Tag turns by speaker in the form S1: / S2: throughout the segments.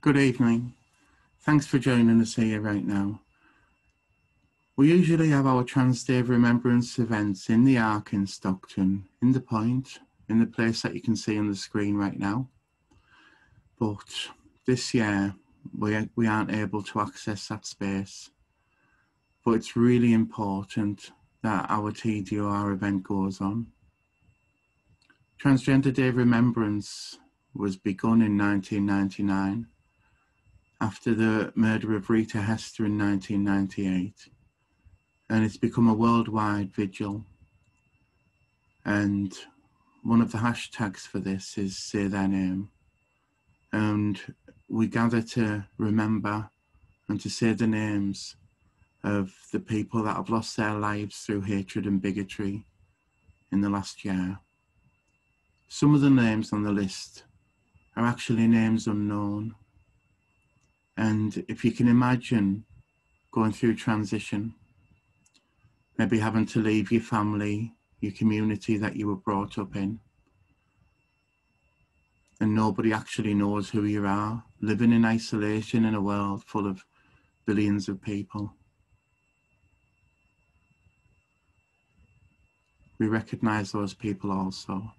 S1: Good evening. Thanks for joining us here right now. We usually have our Trans Day of Remembrance events in the Ark in Stockton, in the Point, in the place that you can see on the screen right now. But this year, we aren't able to access that space. But it's really important that our TDoR event goes on. Transgender Day of Remembrance was begun in 1999. After the murder of Rita Hester in 1998, and it's become a worldwide vigil. And one of the hashtags for this is Say Their Name. And we gather to remember and to say the names of the people that have lost their lives through hatred and bigotry in the last year. Some of the names on the list are actually names unknown. And if you can imagine going through transition, maybe having to leave your family, your community that you were brought up in, and nobody actually knows who you are, living in isolation in a world full of billions of people. We recognise those people also.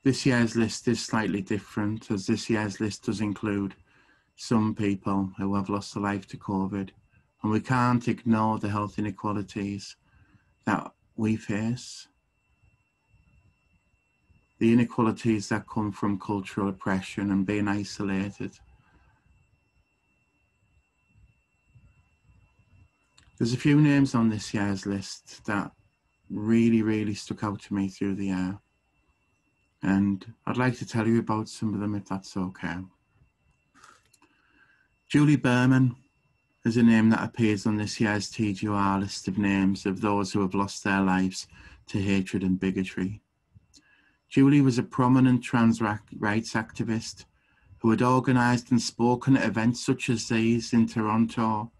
S1: This year's list is slightly different, as this year's list does include some people who have lost their life to COVID, and we can't ignore the health inequalities that we face, the inequalities that come from cultural oppression and being isolated. There's a few names on this year's list that really stuck out to me through the year, and I'd like to tell you about some of them if that's okay. Julie Berman is a name that appears on this year's TDoR list of names of those who have lost their lives to hatred and bigotry. Julie was a prominent trans rights activist who had organised and spoken at events such as these in Toronto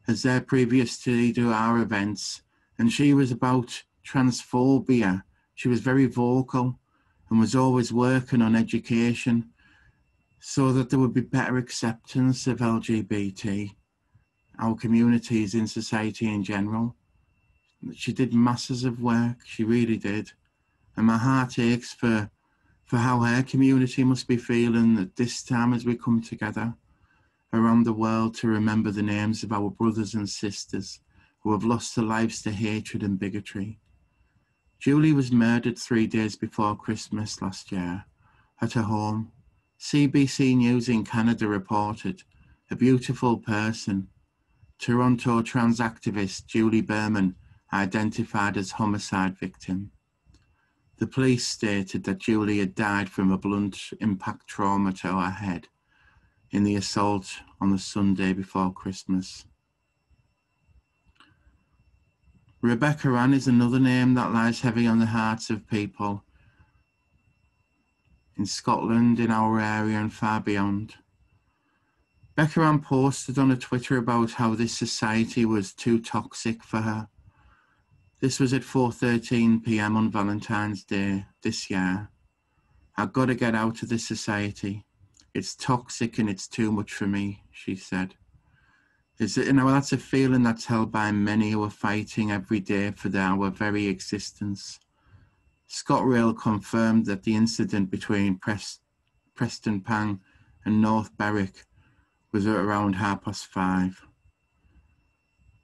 S1: as their previous TDoR events, and she was about transphobia. She was very vocal and was always working on education so that there would be better acceptance of LGBT, our communities in society in general. She did masses of work, she really did. And my heart aches for how her community must be feeling at this time as we come together around the world to remember the names of our brothers and sisters who have lost their lives to hatred and bigotry. Julie was murdered 3 days before Christmas last year at her home. CBC News in Canada reported a beautiful person, Toronto trans activist Julie Berman, identified as homicide victim. The police stated that Julie had died from a blunt impact trauma to her head in the assault on the Sunday before Christmas. Rebecca Ann is another name that lies heavy on the hearts of people in Scotland, in our area and far beyond. Rebecca Ann posted on her Twitter about how this society was too toxic for her. This was at 4:13 p.m. on Valentine's Day this year. I've got to get out of this society. It's toxic and it's too much for me, she said. That's a feeling that's held by many who are fighting every day for our very existence. ScotRail confirmed that the incident between Preston Pang and North Berwick was at around 5:30.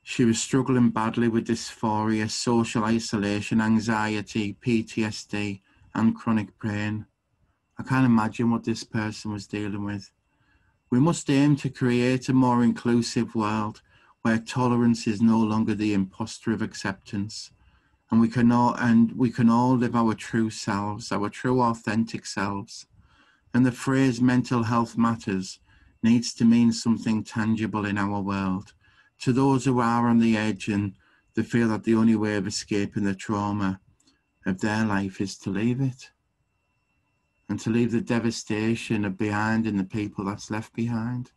S1: She was struggling badly with dysphoria, social isolation, anxiety, PTSD, and chronic pain. I can't imagine what this person was dealing with. We must aim to create a more inclusive world where tolerance is no longer the imposter of acceptance, and we can all live our true selves, our true authentic selves. And the phrase mental health matters needs to mean something tangible in our world. To those who are on the edge and they feel that the only way of escaping the trauma of their life is to leave it, and to leave the devastation of behind and the people that's left behind.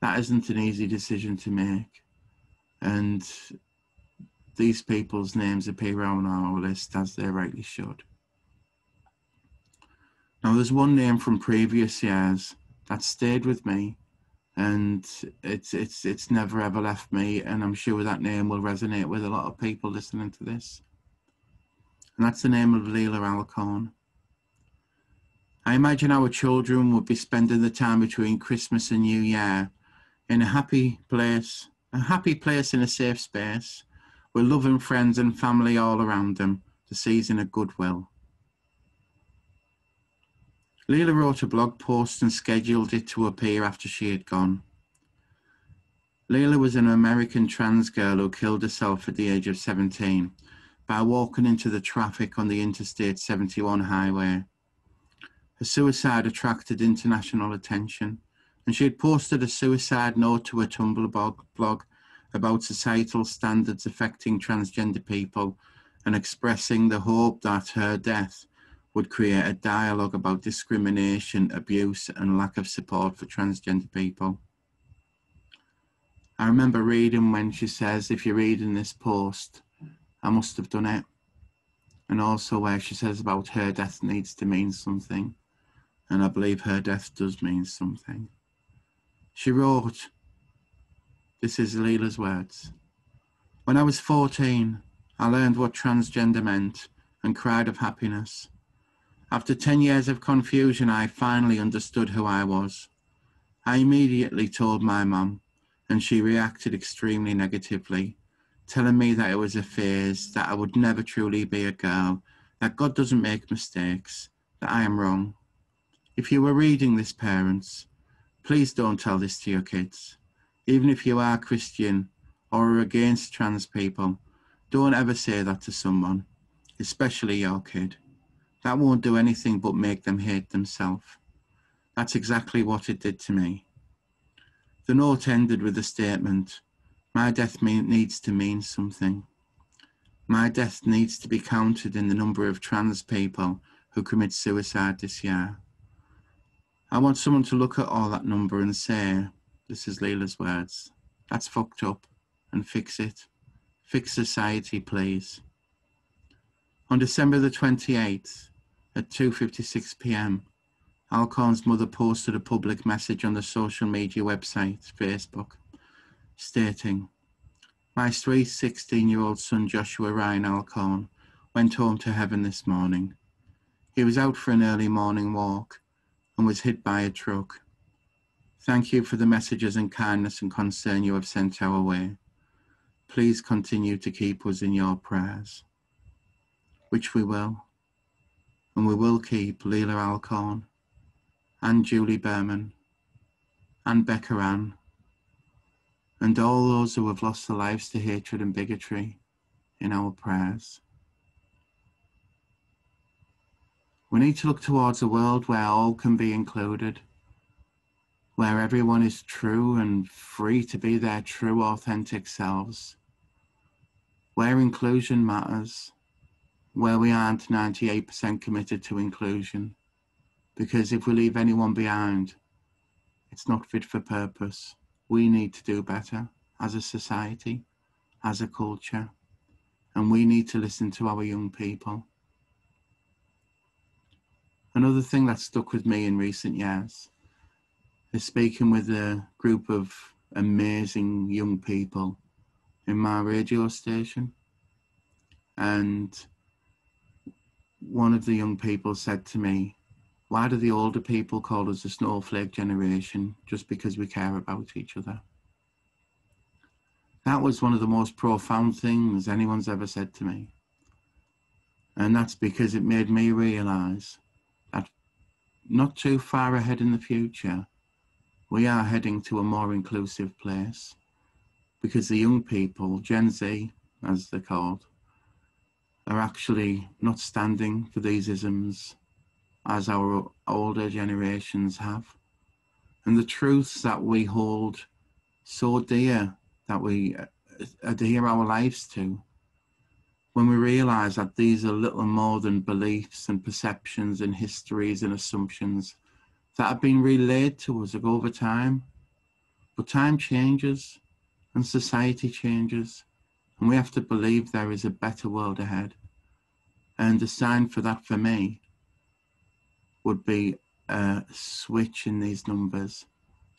S1: That isn't an easy decision to make. And these people's names appear on our list, as they rightly should. Now, there's one name from previous years that stayed with me, and it's never ever left me, and I'm sure that name will resonate with a lot of people listening to this. And that's the name of Leila Alcorn. I imagine our children would be spending the time between Christmas and New Year in a happy place in a safe space, with loving friends and family all around them, the season of goodwill. Leila wrote a blog post and scheduled it to appear after she had gone. Leila was an American trans girl who killed herself at the age of 17 by walking into the traffic on the Interstate 71 highway. Her suicide attracted international attention, and she had posted a suicide note to her Tumblr blog about societal standards affecting transgender people and expressing the hope that her death would create a dialogue about discrimination, abuse, and lack of support for transgender people. I remember reading when she says, "If you're reading this post, I must have done it." And also where she says about her death needs to mean something. And I believe her death does mean something. She wrote, this is Leila's words, "When I was 14, I learned what transgender meant and cried of happiness. After 10 years of confusion, I finally understood who I was. I immediately told my mum, and she reacted extremely negatively, telling me that it was a phase, that I would never truly be a girl, that God doesn't make mistakes, that I am wrong. If you were reading this, parents, please don't tell this to your kids. Even if you are Christian or are against trans people, don't ever say that to someone, especially your kid. That won't do anything but make them hate themselves. That's exactly what it did to me." The note ended with the statement, "My death needs to mean something. My death needs to be counted in the number of trans people who commit suicide this year. I want someone to look at all that number and say," this is Leila's words, "that's fucked up, and fix it. Fix society, please." On December the 28th, at 2:56 p.m, Alcorn's mother posted a public message on the social media website, Facebook, stating, "My sweet 16-year-old son Joshua Ryan Alcorn went home to heaven this morning. He was out for an early morning walk and was hit by a truck. Thank you for the messages and kindness and concern you have sent our way. Please continue to keep us in your prayers." Which we will. And we will keep Leila Alcorn and Julie Berman and Becca Ann and all those who have lost their lives to hatred and bigotry in our prayers. We need to look towards a world where all can be included, where everyone is true and free to be their true, authentic selves, where inclusion matters, where we aren't 98% committed to inclusion, because if we leave anyone behind, it's not fit for purpose. We need to do better as a society, as a culture, and we need to listen to our young people. Another thing that stuck with me in recent years is speaking with a group of amazing young people in my radio station. And one of the young people said to me, "Why do the older people call us the snowflake generation just because we care about each other?" That was one of the most profound things anyone's ever said to me. And that's because it made me realize that not too far ahead in the future, we are heading to a more inclusive place, because the young people, Gen Z, as they're called, are actually not standing for these isms as our older generations have. And the truths that we hold so dear, that we adhere our lives to, when we realize that these are little more than beliefs and perceptions and histories and assumptions that have been relayed to us over time. But time changes and society changes, and we have to believe there is a better world ahead. And the sign for that for me would be a switch in these numbers.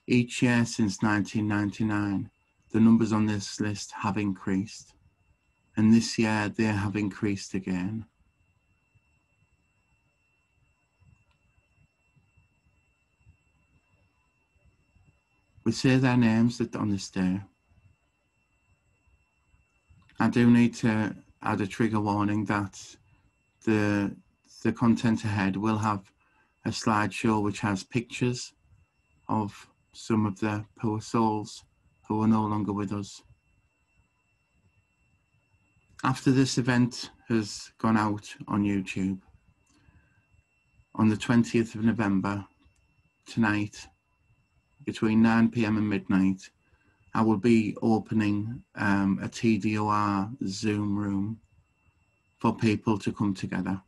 S1: Each year since 1999, the numbers on this list have increased, and this year they have increased again. We say their names on this day. I do need to add a trigger warning that the content ahead will have a slideshow which has pictures of some of the poor souls who are no longer with us. After this event has gone out on YouTube, on the 20th of November, tonight, between 9 p.m. and midnight, I will be opening a TDoR Zoom room for people to come together.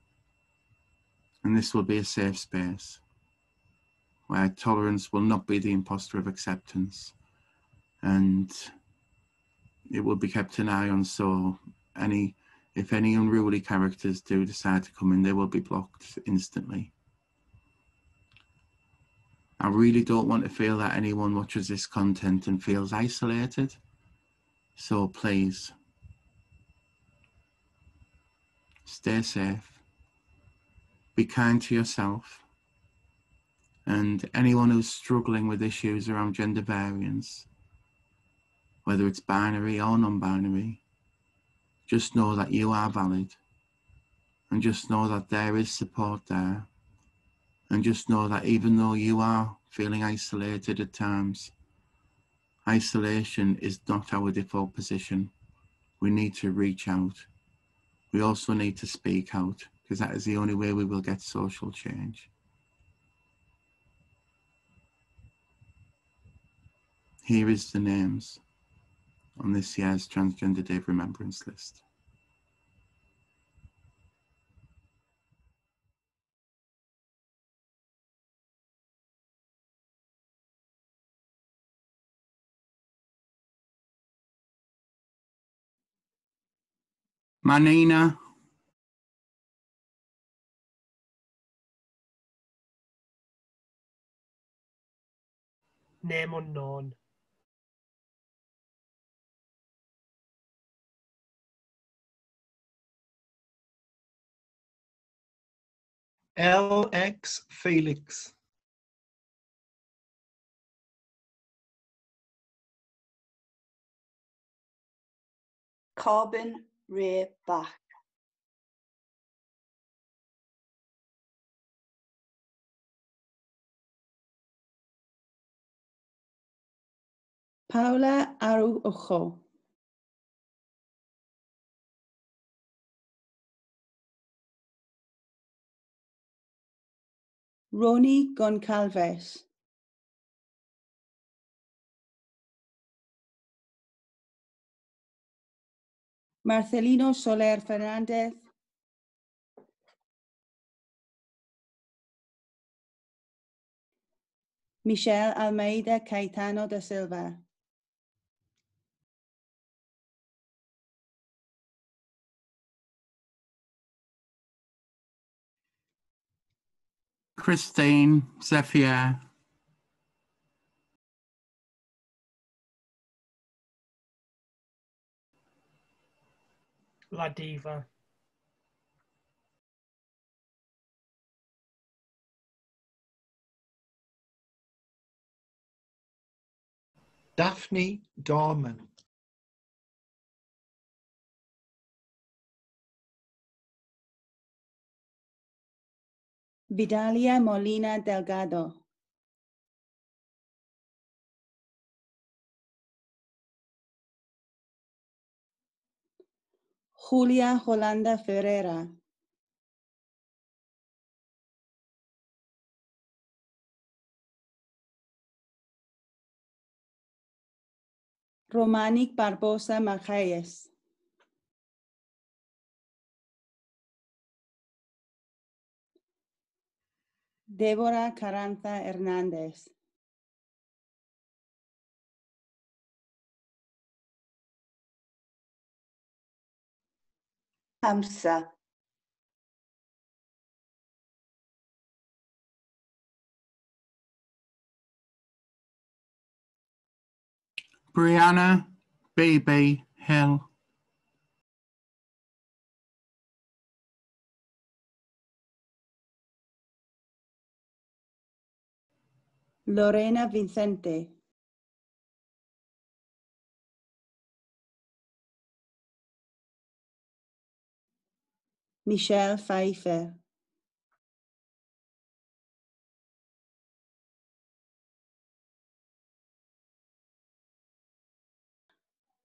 S1: And this will be a safe space where tolerance will not be the imposter of acceptance, and it will be kept an eye on, so if any unruly characters do decide to come in, they will be blocked instantly. I really don't want to feel that anyone watches this content and feels isolated, so please stay safe, be kind to yourself, and anyone who's struggling with issues around gender variance, whether it's binary or non-binary, just know that you are valid, and just know that there is support there, and just know that even though you are feeling isolated at times, isolation is not our default position. We need to reach out. We also need to speak out, because that is the only way we will get social change. Here is the names on this year's Transgender Day of Remembrance list. Manina,
S2: Name unknown. LX Felix.
S3: Corbin Ray Bach. Paula Araujo. Roni Goncalves. Marcelino Soler Fernandez. Michelle Almeida Caetano da Silva.
S1: Christine, Zephyr,
S2: La Diva. Daphne Dorman.
S3: Vidalia Molina Delgado. Julia Holanda Ferreira. Romanic Barbosa Magalles. Débora Carranza Hernández. Hamza.
S1: Brianna B.B. Hill.
S3: Lorena Vicente. Michelle Pfeiffer.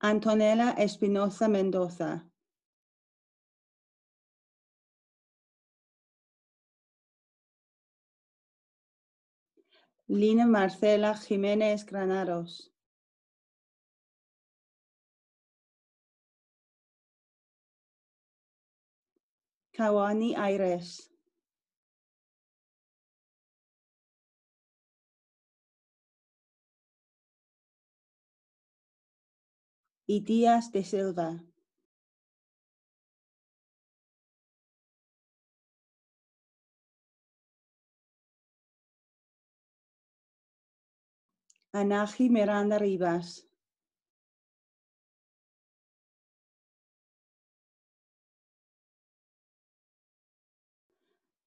S3: Antonella Espinosa Mendoza. Lina Marcela Jiménez Granados. Kawani Aires. Y Díaz de Silva. Anaji Miranda Rivas.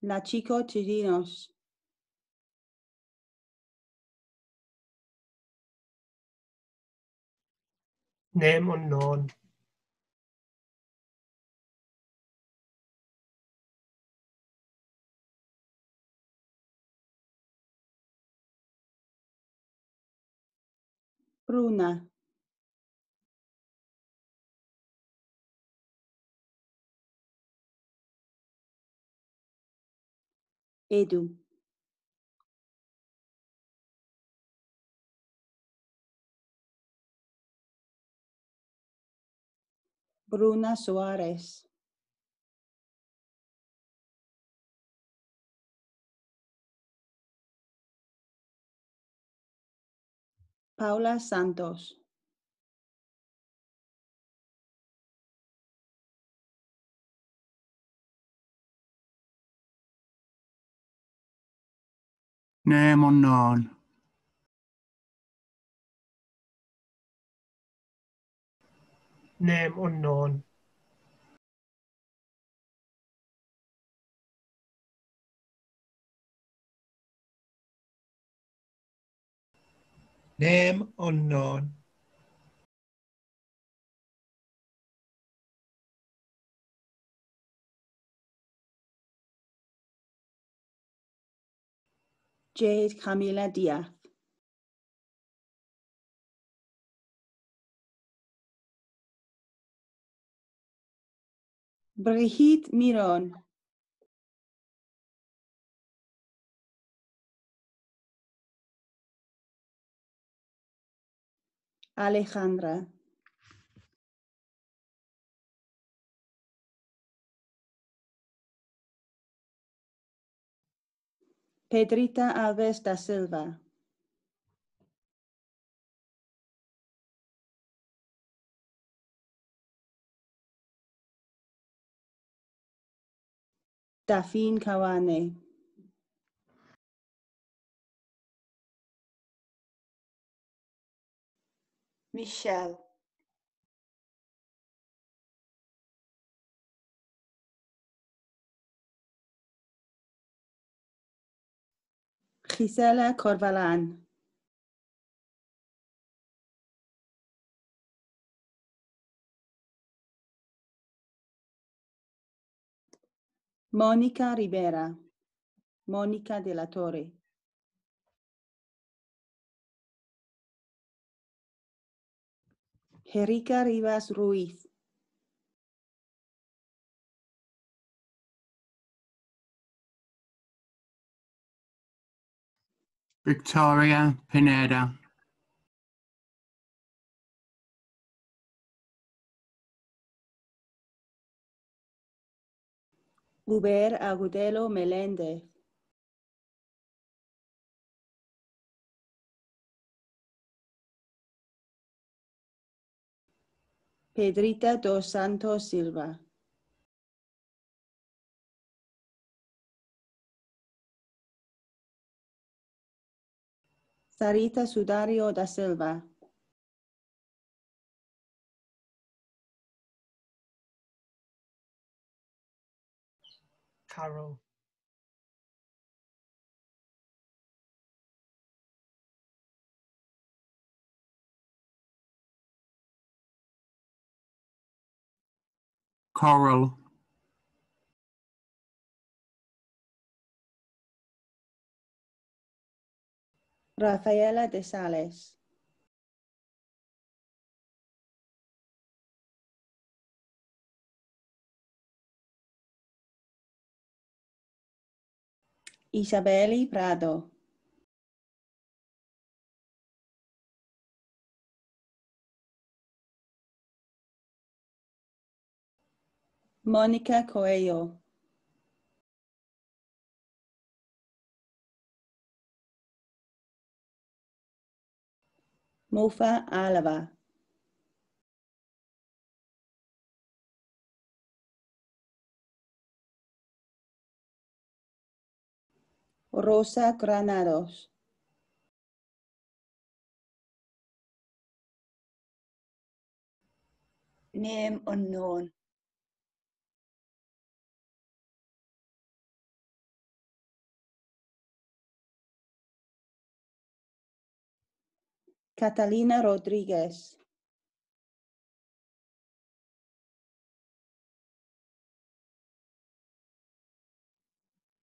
S3: La Chico Chirinos.
S4: Name unknown.
S3: Bruna. Edu. Bruna Suárez. Paula Santos.
S1: Name unknown.
S4: Name unknown.
S2: Name unknown.
S3: Jade Camila Díaz. Brigitte Miron. Alejandra. Pedrita Alves da Silva. Dafin Kawane. Michelle. Gisela Corvalán. Mónica Rivera. Mónica de la Torre. Jerica Rivas Ruiz.
S1: Victoria Pineda.
S3: Uber Agudelo Meléndez. Pedrita dos Santos Silva. Sarita Sudario da Silva.
S4: Carol.
S1: Coral,
S3: Rafaela de Sales, Isabeli Prado, Mónica Coelho, Mufa Alava, Rosa Granados,
S5: Name unknown.
S3: Catalina Rodriguez,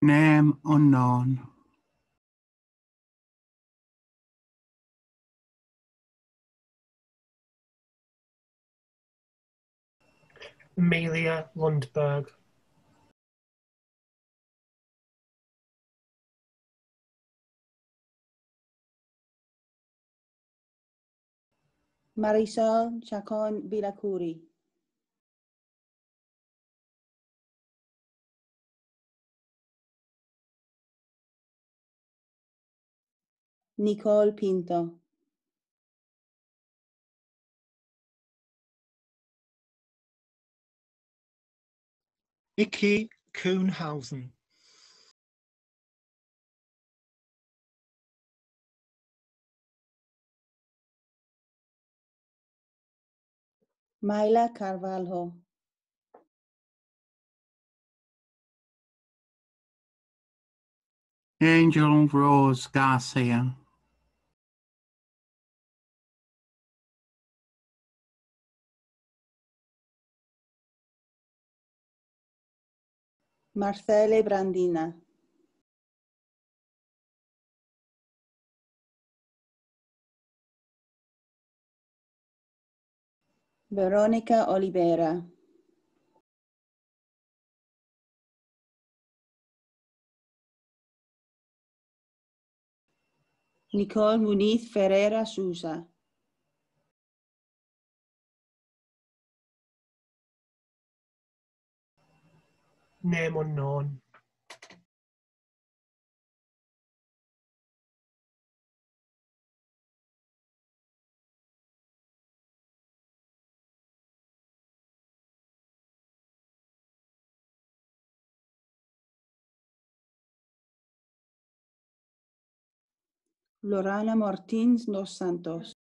S1: name unknown.
S4: Amelia Lundberg.
S3: Marisol Chacon Villacuri, Nicole Pinto,
S2: Vicky Kuhnhausen,
S3: Mayla Carvalho,
S1: Angel Rose Garcia,
S3: Marcelle Brandina, Veronica Oliveira, Nicole Muniz Ferreira Souza,
S4: Name unknown.
S3: Lorana Martins dos Santos,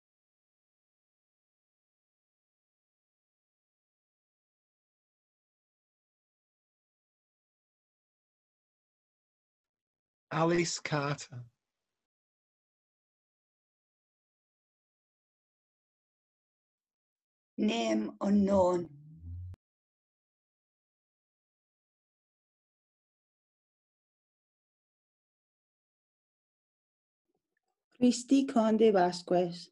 S2: Alice Carter,
S5: Name unknown.
S3: Christy Conde Vasquez,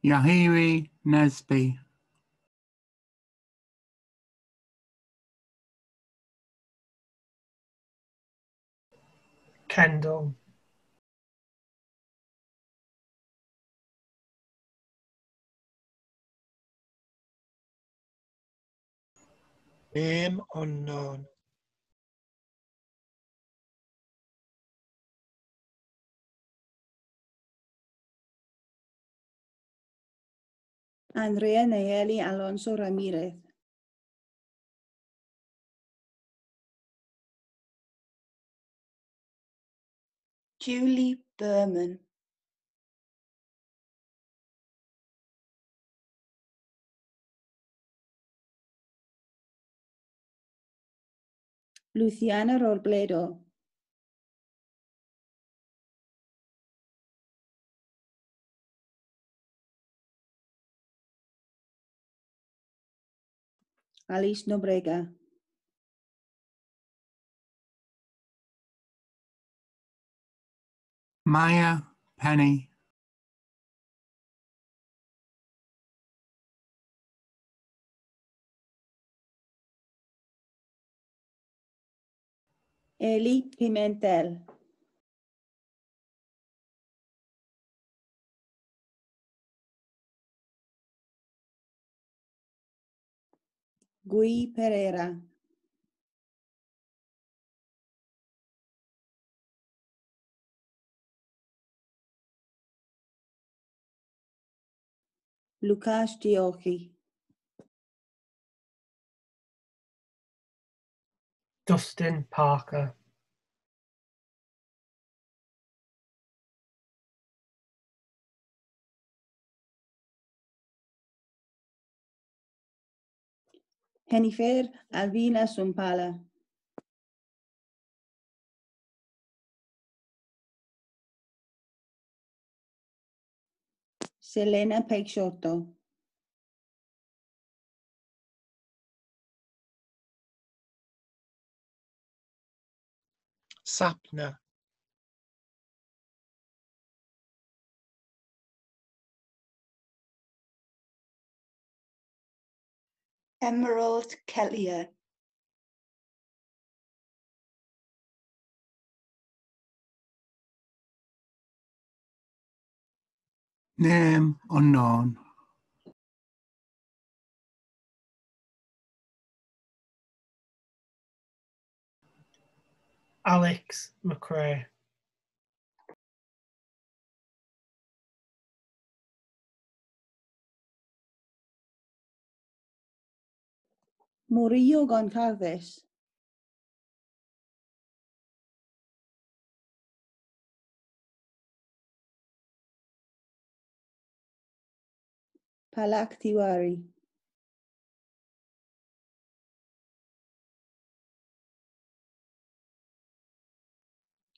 S1: Yahiri Nesby,
S4: Kendall.
S2: name unknown.
S3: Andrea Nayeli Alonso Ramirez,
S5: Julie Berman.
S3: Luciana Robledo. Alice Nobrega.
S1: Maya Penny.
S3: Eli Pimentel. Gui Pereira. Lucas Giochi.
S4: Dustin Parker.
S3: Jennifer Alvina Sumpala. Selena Peixoto.
S2: Sapna.
S5: Emerald Kellier.
S1: Name unknown.
S4: Alex McRae.
S3: Murillo Goncalves. Palak Tiwari.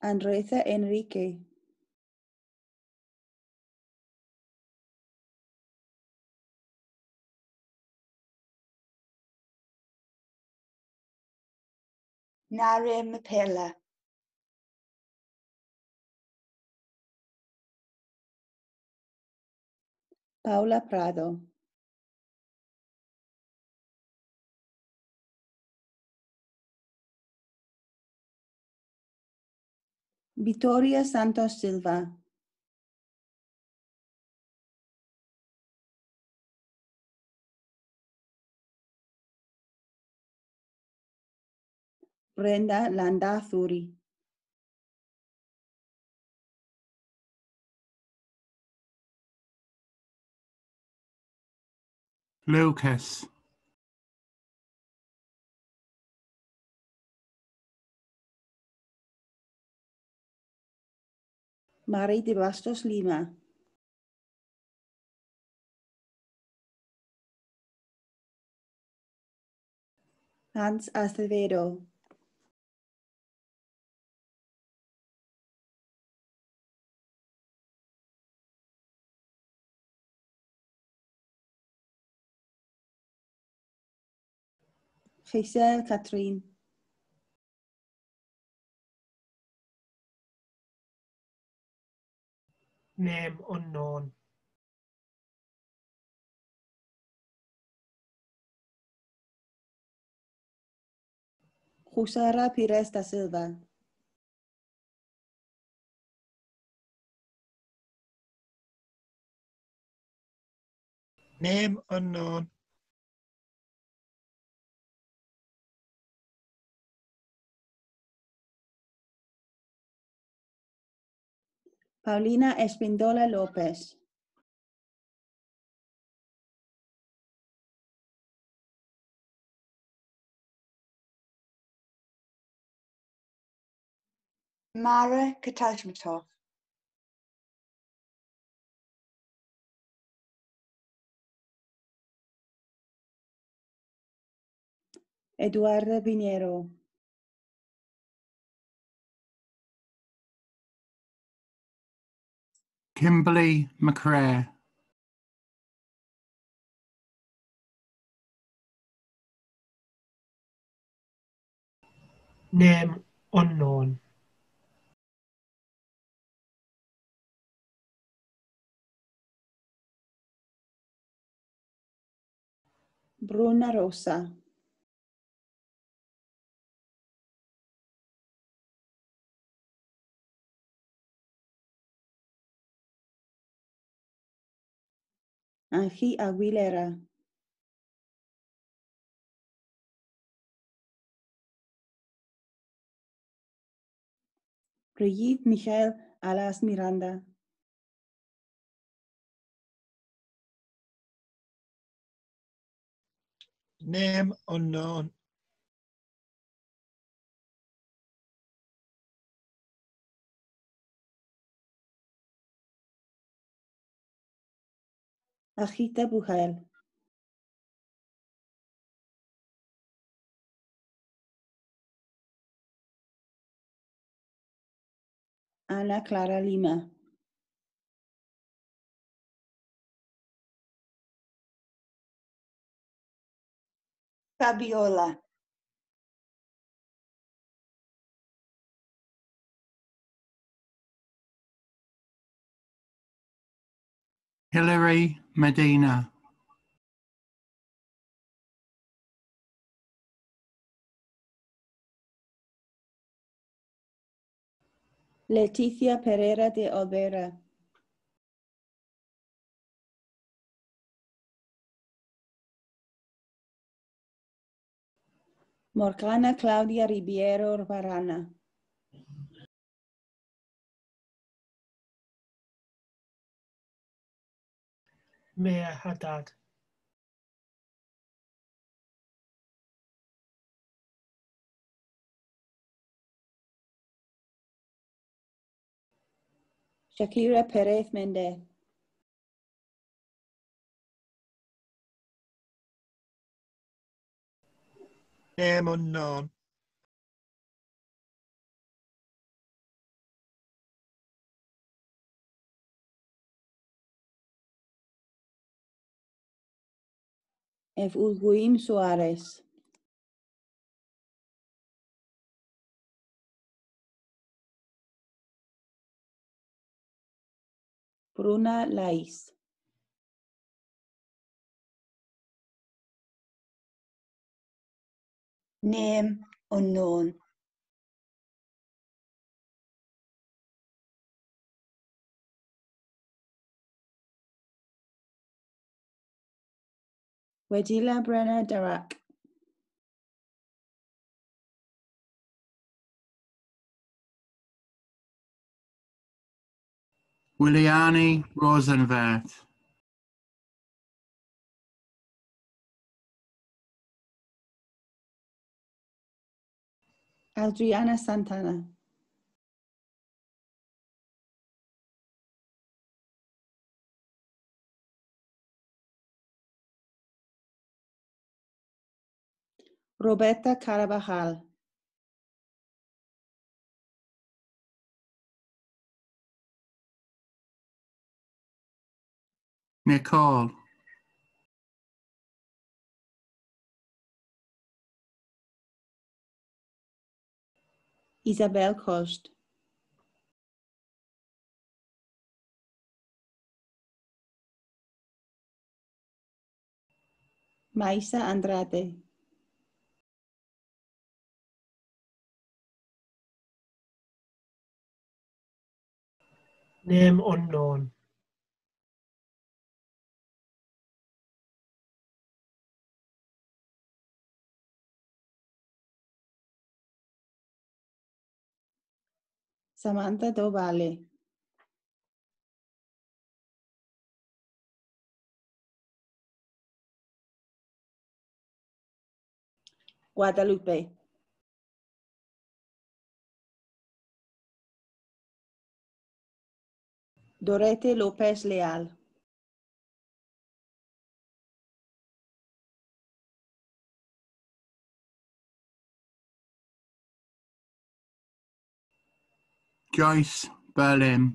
S3: Andresa Enrique.
S5: Nare Mapela.
S3: Paula Prado. Victoria Santos Silva. Brenda Landa Thuri.
S1: Lucas.
S3: Mari de Bastos Lima. Hans Acevedo. Giselle Katrine.
S4: Name unknown.
S3: Jusara Pires da Silva.
S2: Name unknown.
S3: Paulina Espindola López.
S5: Mara Katajmatov.
S3: Eduardo Pinheiro.
S1: Kimberly McRae,
S4: Name unknown.
S3: Bruna Rosa, Angie Aguilera, Brigitte Michael Alas Miranda,
S2: Name unknown.
S3: Ajita Bujel, Ana Clara Lima,
S5: Fabiola,
S1: Hilary Medina,
S3: Leticia Pereira de Oliveira, Morgana Claudia Ribeiro Varana,
S4: Mia Haddad.
S3: Shakira Perez Mendez,
S2: Name unknown.
S3: Efulguim Suarez, Bruna Lais,
S5: name unknown.
S3: Wedila Brenna Darak,
S1: Williani Rosenvert,
S3: Adriana Santana, Roberta Carabajal,
S1: Nicole,
S3: Isabel Cost, Maisa Andrade,
S4: Name unknown.
S3: Samantha Dovale, Guadalupe, Dorete Lopez Leal,
S1: Joyce Berlin,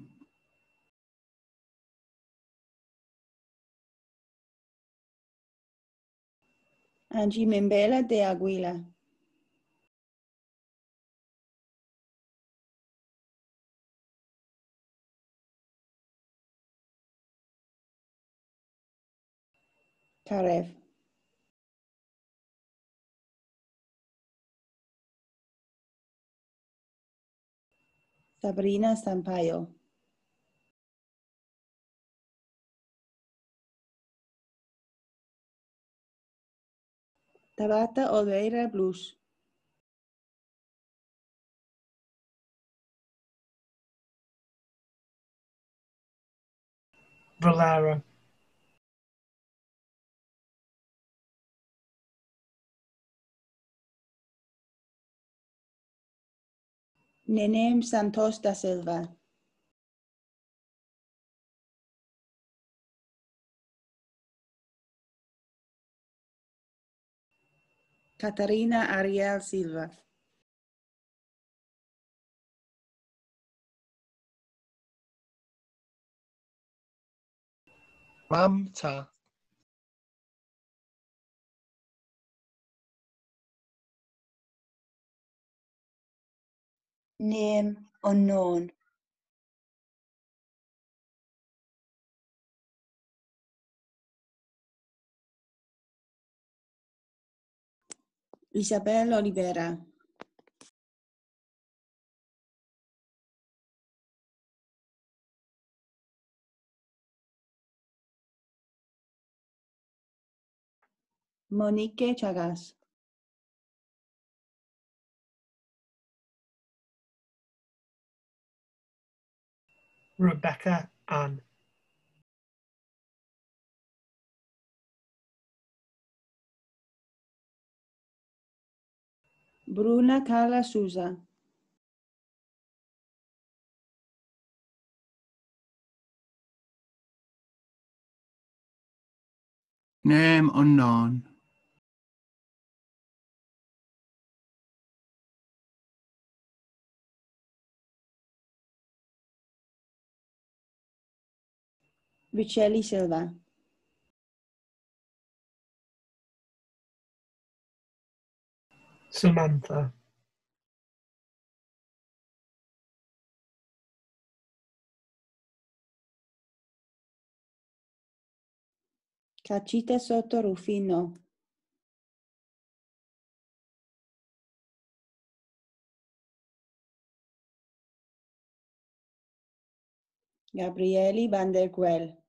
S3: Angie Membela de Aguila. Karev. Sabrina Sampaio. Tabata Oliveira Blues.
S4: Valera.
S3: Nenem Santos da Silva. Catarina Ariel Silva.
S2: Ramta.
S5: Name unknown.
S3: Isabel Oliveira. Monique Chagas.
S4: Rebecca Ann.
S3: Bruna Carla Souza.
S1: Name unknown.
S3: Richeli Silva.
S4: Samantha.
S3: Cachita Soto Rufino. Gabrieli Van der Guel.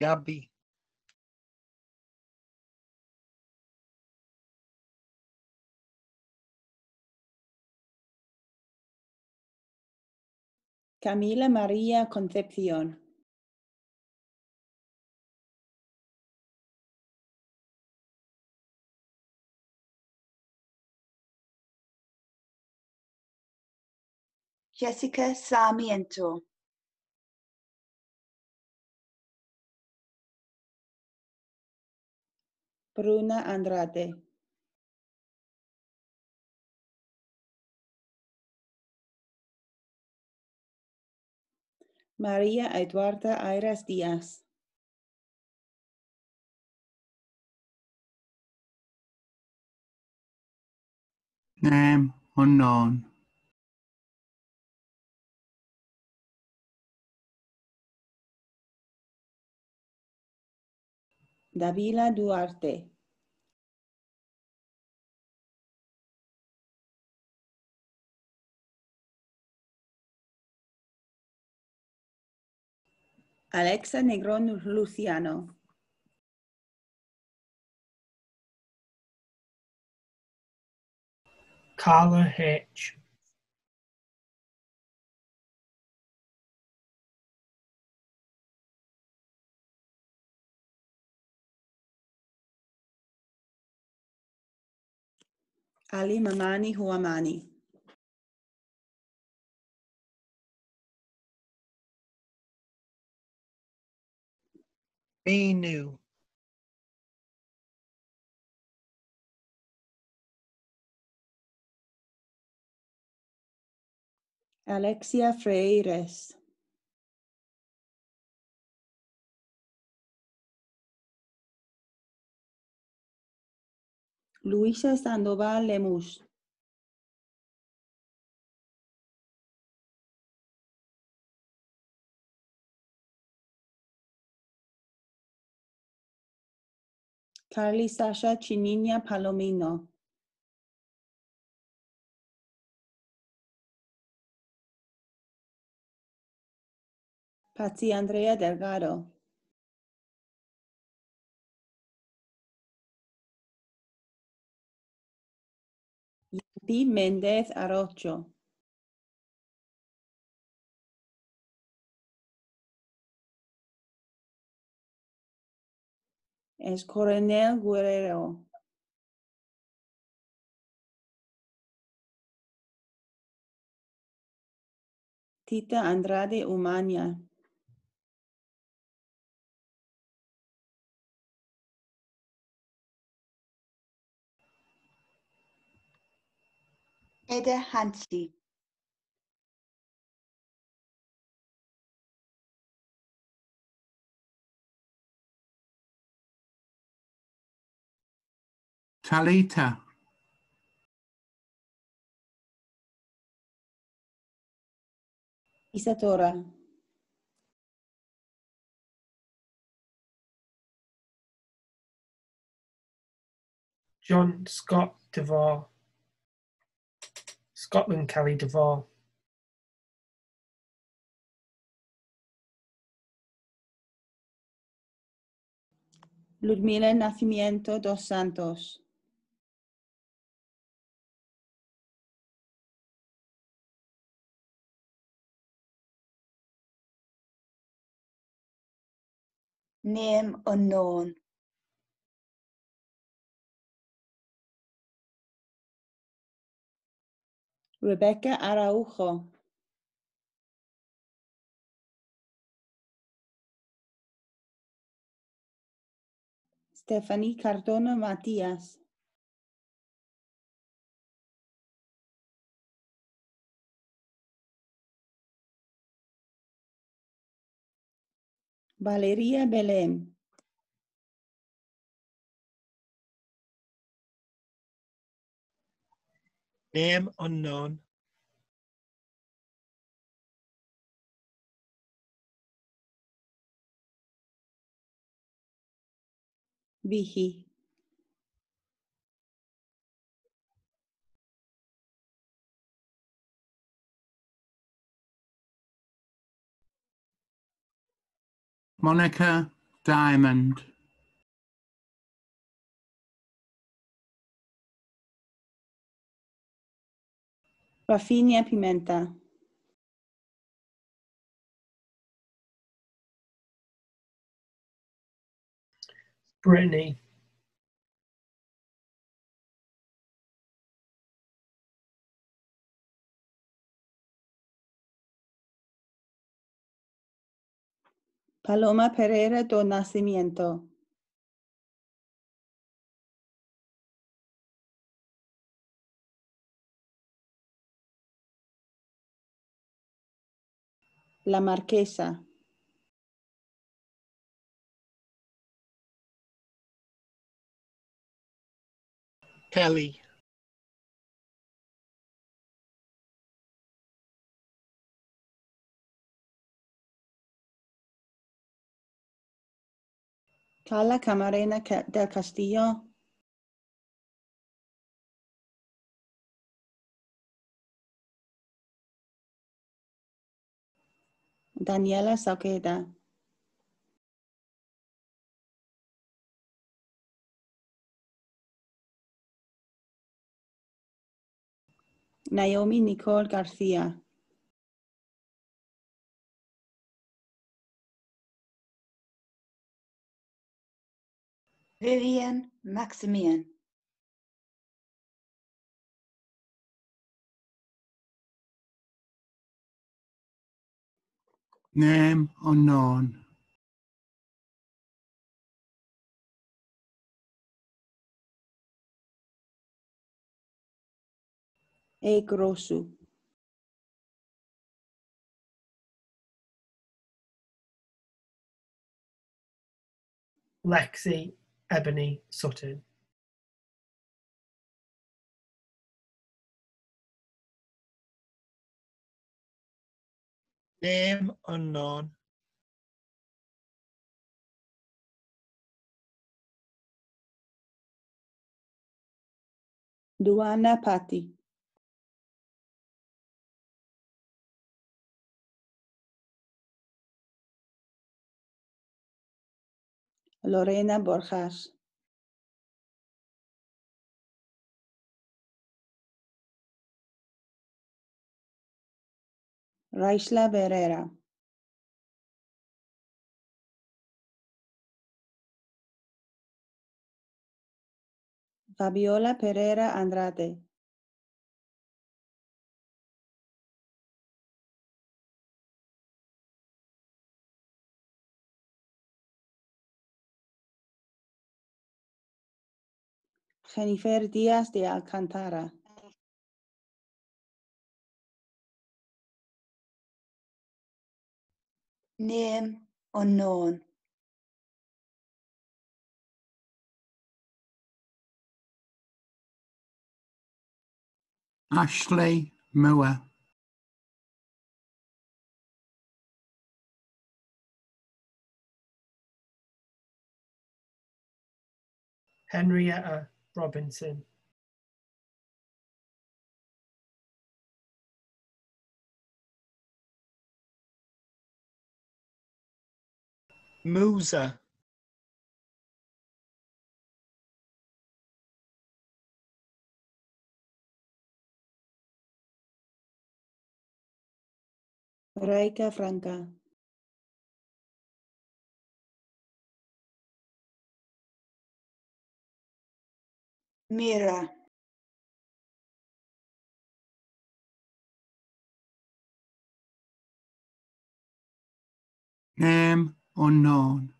S2: Gabby.
S3: Camila María Concepción.
S5: Jessica Sarmiento.
S3: Bruna Andrade. María Eduarda Ayras Díaz.
S1: Name unknown.
S3: Davila Duarte. Alexa Negrón Luciano.
S4: Carla H.
S3: Ali Mamani Huamani.
S2: Benu.
S3: Alexia Freires. Luisa Sandoval Lemus. Carly Sasha Chininia Palomino. Patsy Andrea Delgado. Yanti Mendez Arocho. Es Coronel Guerrero. Tita Andrade Umaña.
S5: Ede Hansi.
S1: Talita.
S3: Isatora.
S4: John Scott DeVore. Scotland Kelly DeVore.
S3: Ludmila Nacimiento dos Santos.
S5: Name unknown.
S3: Rebecca Araujo. Stephanie Cardona Matías. Valeria Belém.
S2: Name unknown.
S3: Viji.
S1: Monica Diamond.
S3: Rafinia Pimenta.
S4: Brittany.
S3: Paloma Pereira do Nascimento. La Marquesa.
S2: Kelly.
S3: Carla Camarena del Castillo. Daniela Sauqueda. Naomi Nicole García.
S5: Vivian Maximian.
S1: Name unknown.
S3: E Grosu.
S4: Lexi Ebony Sutton.
S2: Name unknown.
S3: Duana Patti. Lorena Borjas. Raisla Herrera. Fabiola Pereira Andrade. Jennifer Díaz de Alcantara.
S5: Name unknown.
S1: Ashley Moore.
S4: Henrietta Robinson.
S2: Musa.
S3: Reika Franca.
S5: Mira.
S1: Name unknown.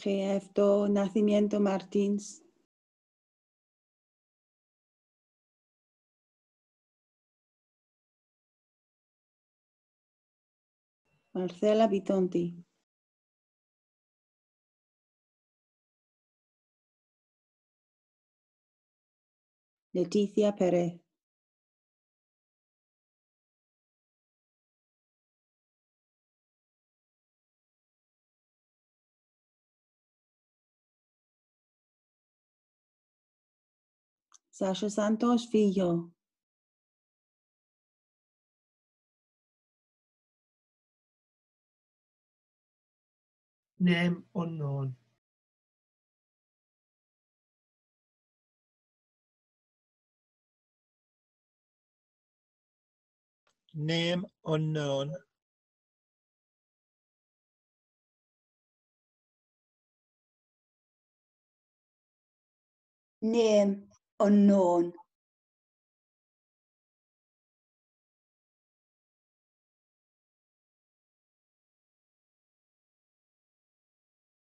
S3: GF Do Nacimiento Martins. Marcela Bitonti. Leticia Pérez. Sasha Santos Filho.
S4: Name unknown.
S2: Name unknown.
S5: Name unknown.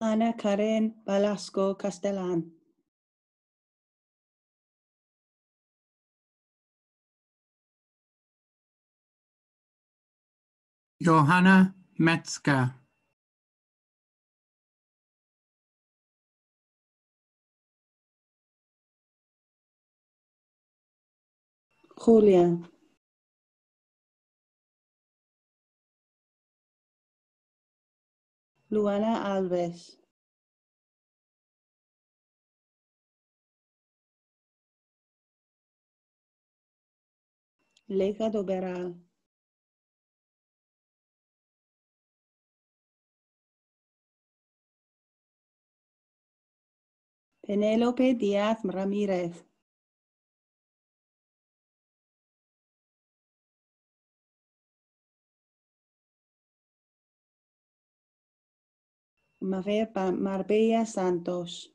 S3: Ana Karen Velasco Castellan.
S1: Johanna Metzger.
S3: Julia. Luana Alves. Leica Doberal. Penélope Díaz Ramírez. Marbella Santos.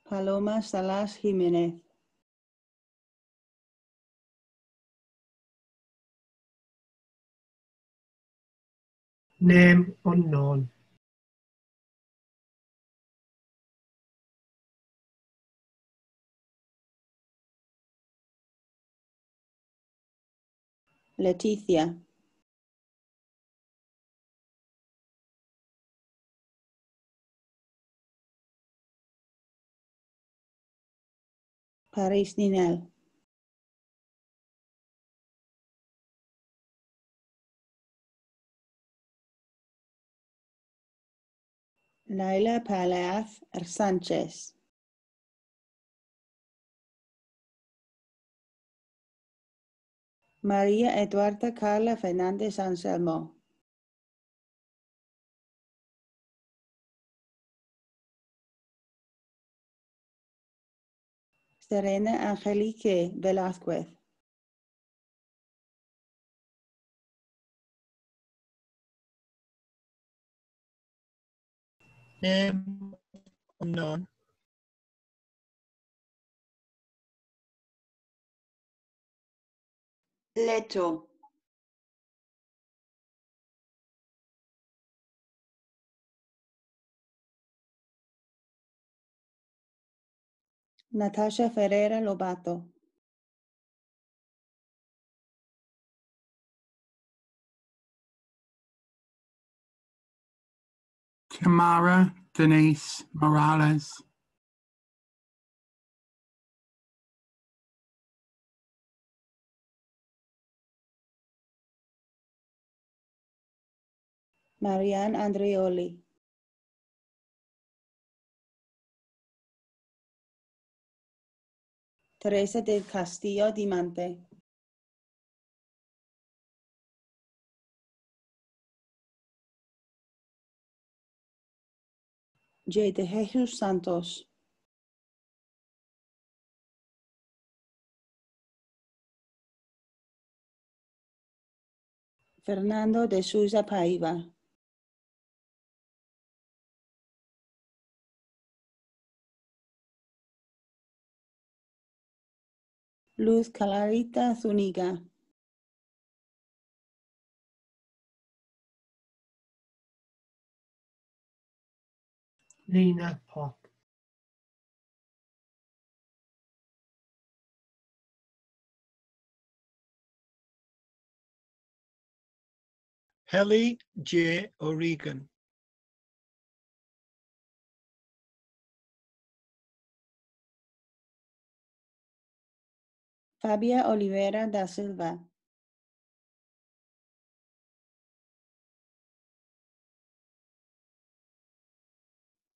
S3: Paloma Salas Jiménez.
S4: Name unknown.
S3: Leticia. Paris Ninel. Laila Palath Sanchez. María Eduarda Carla Fernández Anselmo. Serena Angelique Velázquez.
S2: Name unknown.
S5: Leto.
S3: Natasha Ferreira Lobato.
S1: Tamara Denise Morales.
S3: Marianne Andrioli. Teresa del Castillo Dimante. J. de Jesus Santos. Fernando de Souza Paiva. Luz Clarita Zuniga.
S4: Nina Pop.
S2: Helly J. O'Regan.
S3: Fabia Oliveira da Silva.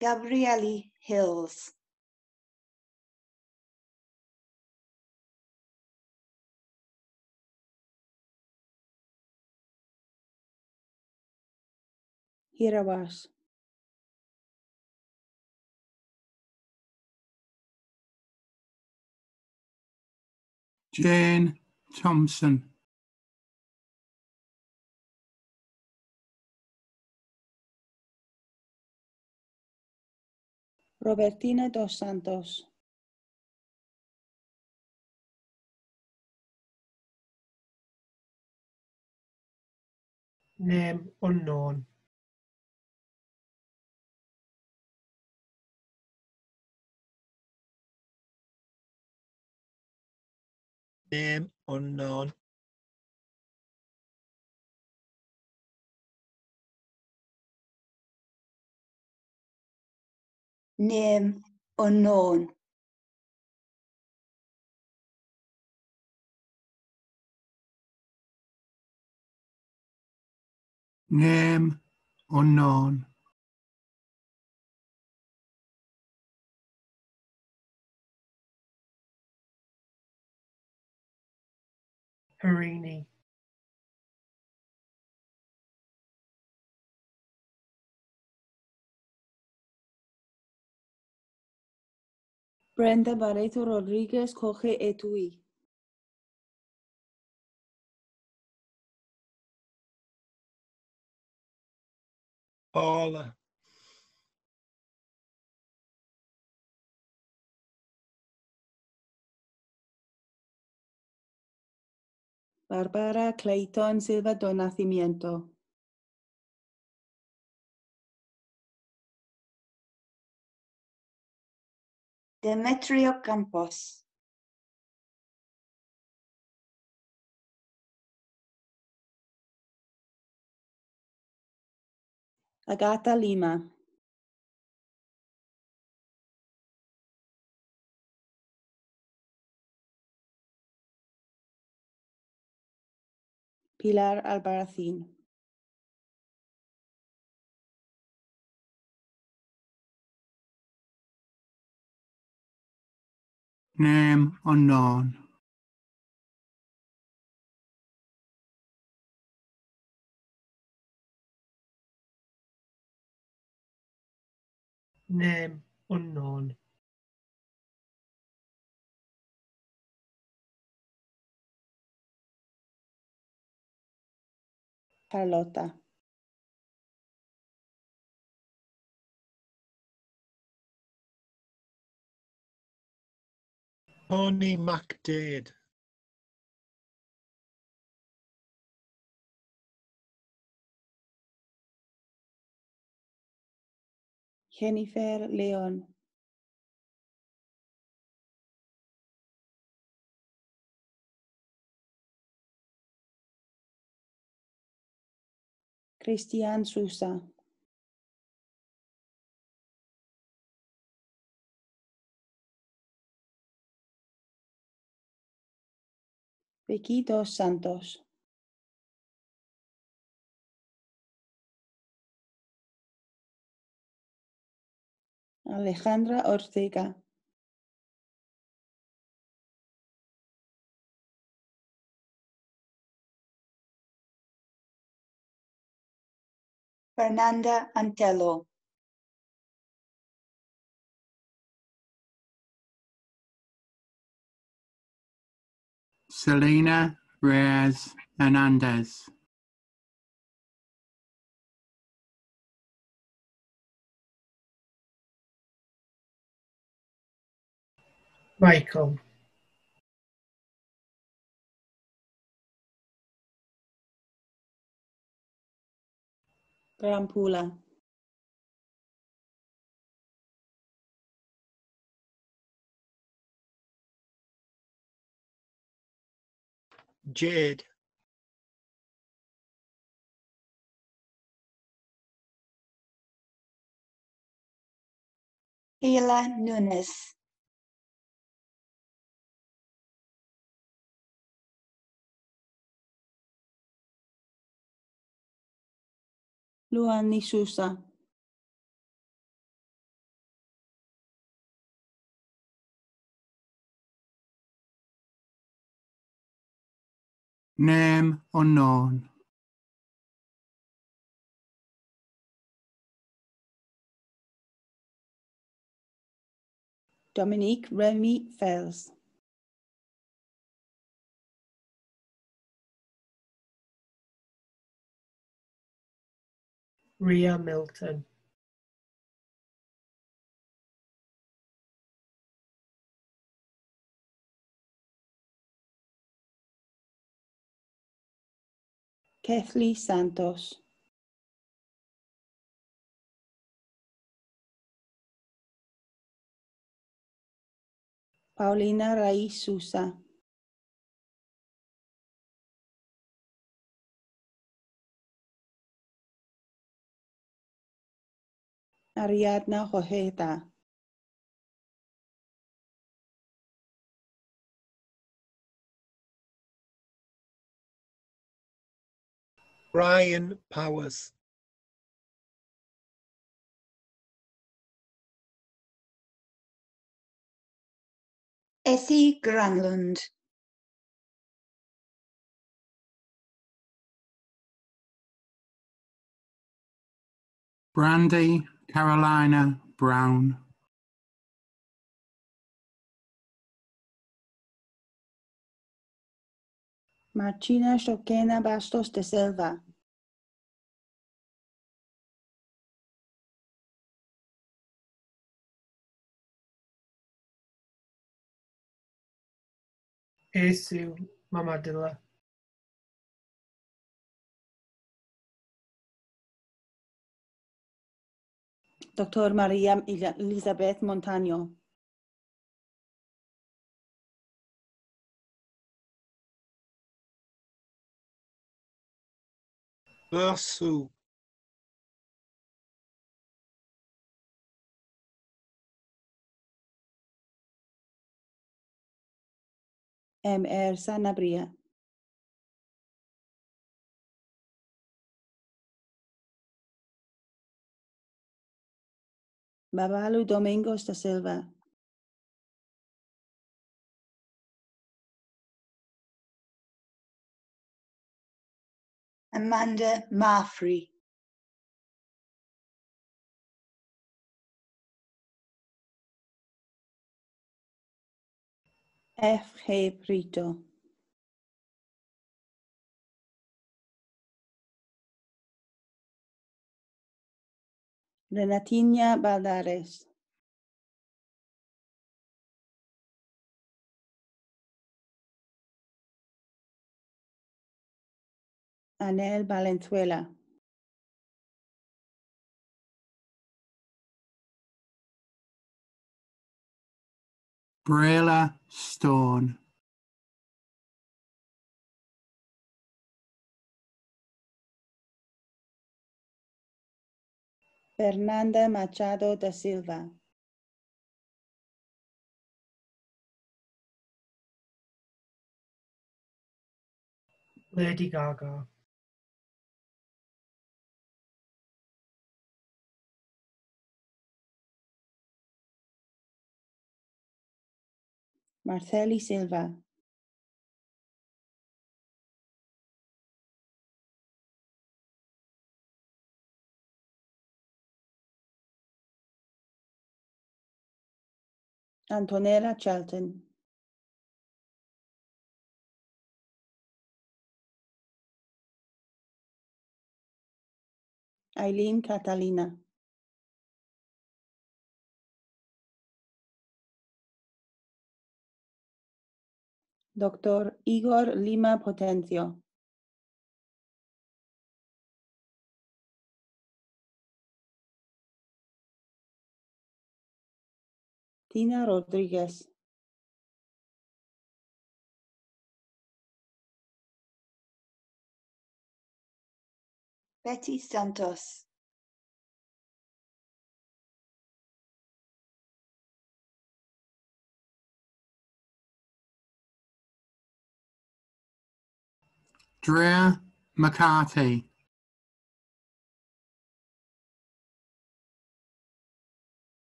S5: Gabrielle Hills.
S3: Hirawas.
S1: Jane Thompson.
S3: Robertina dos Santos.
S4: Name unknown.
S2: Name unknown.
S5: Name unknown.
S1: Name unknown.
S4: Harini.
S3: Brenda Barreto Rodriguez Coge Etui.
S2: Paula.
S3: Bárbara Clayton Silva do Nacimiento.
S5: Demetrio Campos.
S3: Agata Lima. Pilar Albarracín.
S1: Name unknown.
S4: Name unknown.
S3: Carlota.
S2: Tony MacDade.
S3: Jennifer León. Cristian Sousa. Vicky dos Santos. Alejandra Ortega.
S5: Fernanda Antelo.
S1: Selena Reyes Hernandez.
S4: Michael.
S3: Grampula.
S2: Jade.
S5: Hila Nunes.
S3: Luani Sousa.
S1: Name unknown.
S3: Dominique Remy Fels.
S4: Ria Milton.
S3: Kathleen Santos. Paulina Raiz Sousa. Ariadna Ojeda.
S2: Brian Powers.
S5: Essie Granlund.
S1: Brandy Carolina Brown.
S3: Martina Choquena Bastos de Silva.
S4: Esu Mamadilla.
S3: Dr. Maria Elizabeth Montaño.
S2: Versu.
S3: M.R. Sanabria. Babalu Domingos da Silva.
S5: Amanda Marfrey.
S3: F. Brito. Renatinha Baldares. Anel Valenzuela.
S1: Brela Stone.
S3: Fernanda Machado da Silva.
S4: Lady Gaga.
S3: Marceli Silva. Antonella Charlton. Aileen Catalina. Dr. Igor Lima Potencio. Tina Rodriguez.
S5: Betty Santos.
S1: Drea McCarthy.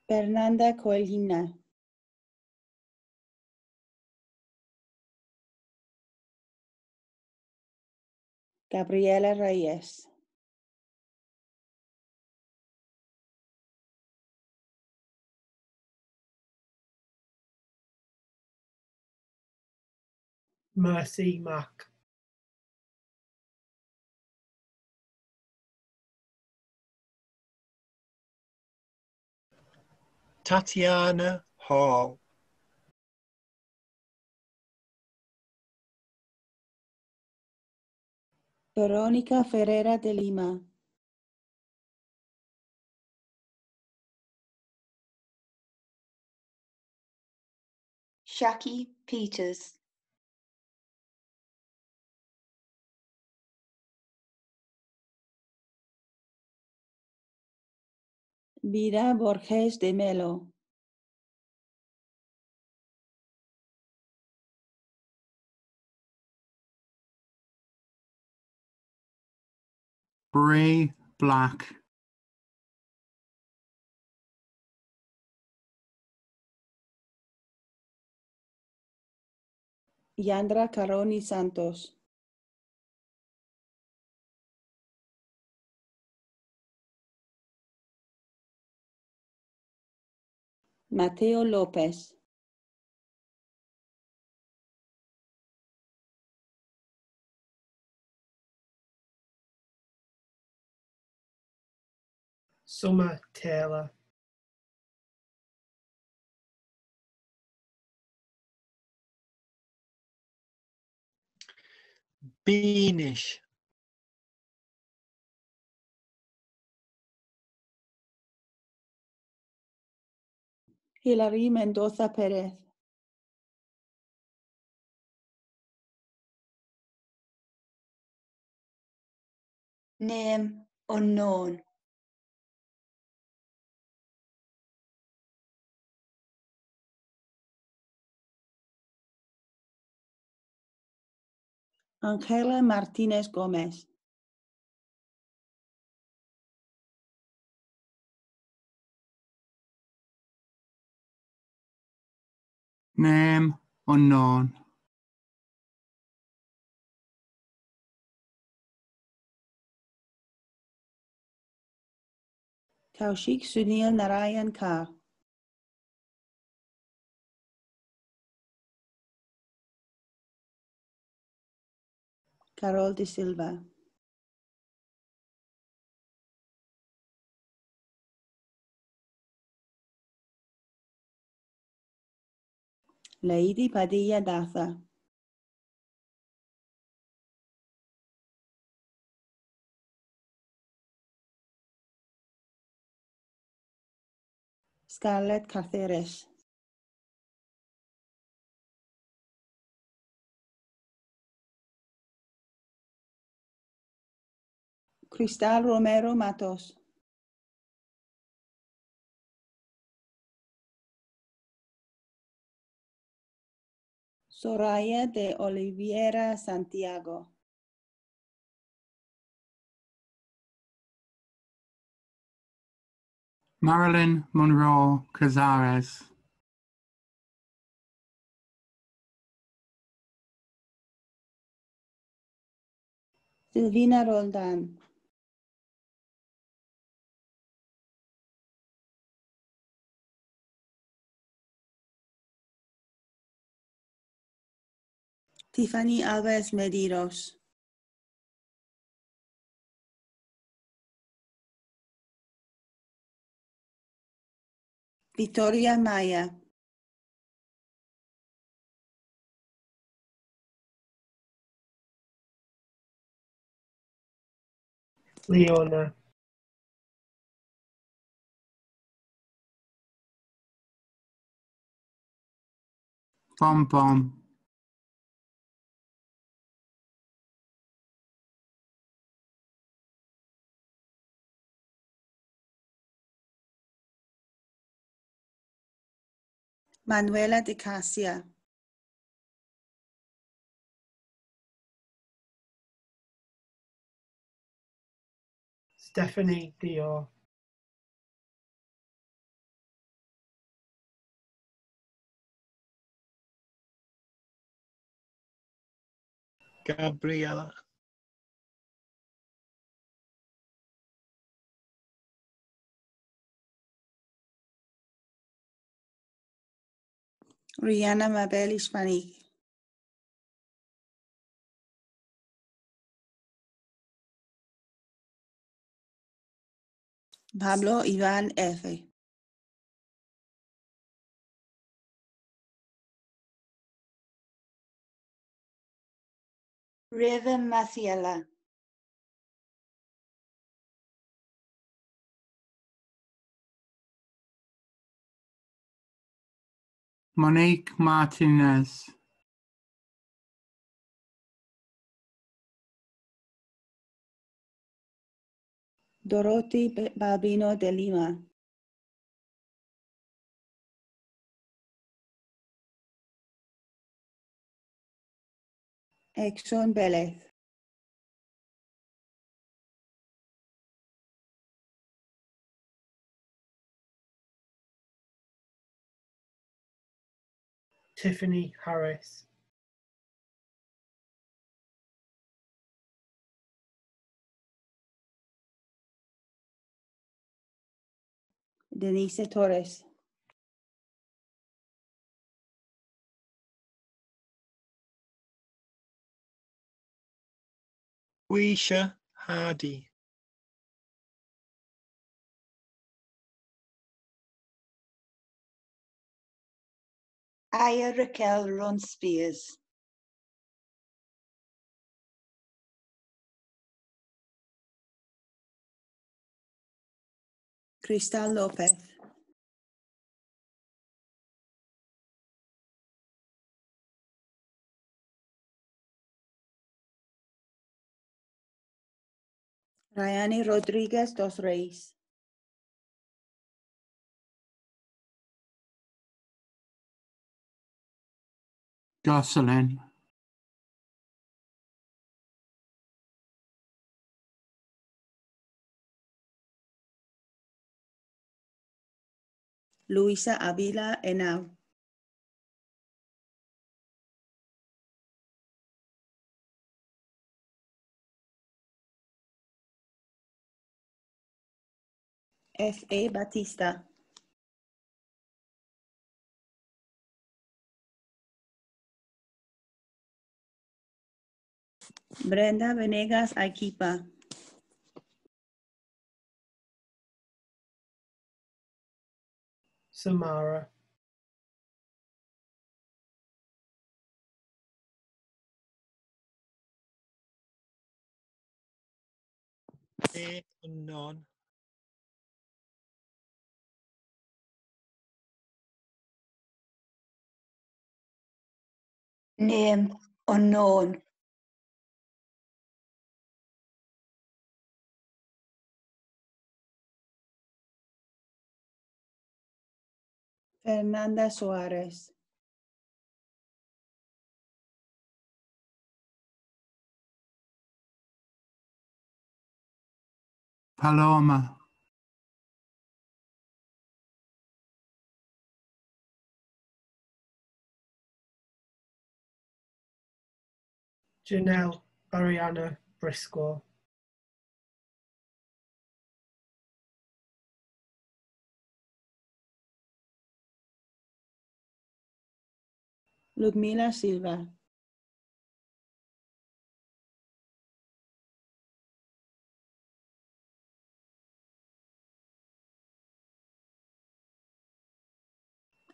S3: Fernanda Coelhina. Gabriela Reyes.
S4: Mercy Mack.
S2: Tatiana Hall.
S3: Veronica Ferreira de Lima.
S5: Shaki Peters.
S3: Vida Borges de Melo.
S1: Bray Black.
S3: Yandra Caroni Santos. Mateo López.
S4: Summer Taylor.
S2: Beanish.
S3: Hilary Mendoza Pérez.
S5: Name unknown.
S3: Ángela Martínez Gómez.
S1: Name unknown.
S3: Kaushik Sunil Narayan Kar. Carol de Silva. Lady Padilla Daza. Scarlett Caceres. Cristal Romero Matos. Soraya de Oliveira Santiago.
S1: Marilyn Monroe Cazares.
S3: Silvina Roldan. Tiffany Alves Medeiros. Victoria Maya.
S4: Leona.
S1: Bom Bom.
S3: Manuela de Casia.
S4: Stephanie TDoR.
S2: Gabriella.
S3: Rihanna Mabel Hispanic. Pablo Iván F.
S5: Raven Maciela.
S1: Monique Martinez.
S3: Dorothy Balbino de Lima. Exxon Vélez.
S4: Tiffany Harris.
S3: Denise Torres.
S2: Weisha Hardy.
S5: Aya Raquel Ron Spears.
S3: Cristal Lopez. Rayani Rodríguez dos Reis.
S1: Jocelyn.
S3: Luisa Avila Henao. F.A. Batista. Brenda Venegas Aiquipa.
S4: Samara.
S2: Name unknown.
S5: Name unknown.
S3: Fernanda Suarez.
S1: Paloma.
S4: Janelle Ariana Briscoe.
S3: Ludmila Silva.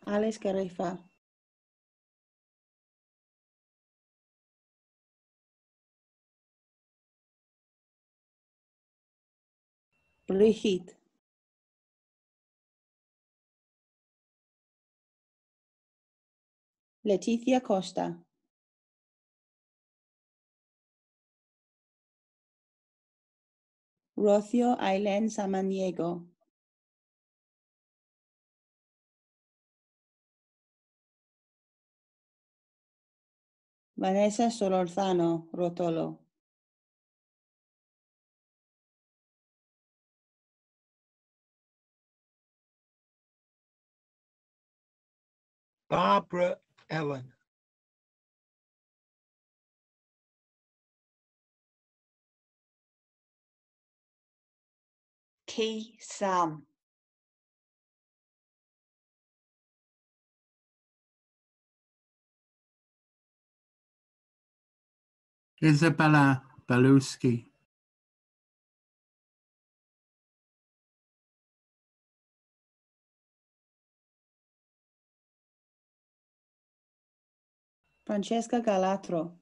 S3: Alex Carifa. Brigitte. Leticia Costa. Rocio Aileen Samaniego. Vanessa Solorzano Rotolo.
S2: Barbara Ellen.
S5: Key Sam.
S1: Isabella Beluski.
S3: Francesca Galatro.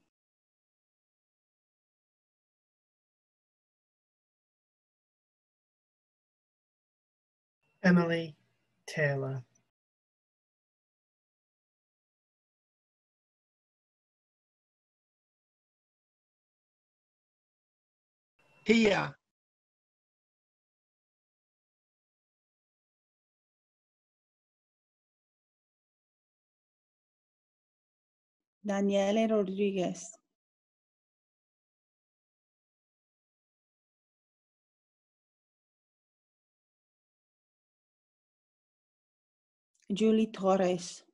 S4: Emily Taylor.
S2: Pia.
S3: Daniele Rodriguez. Julie Torres.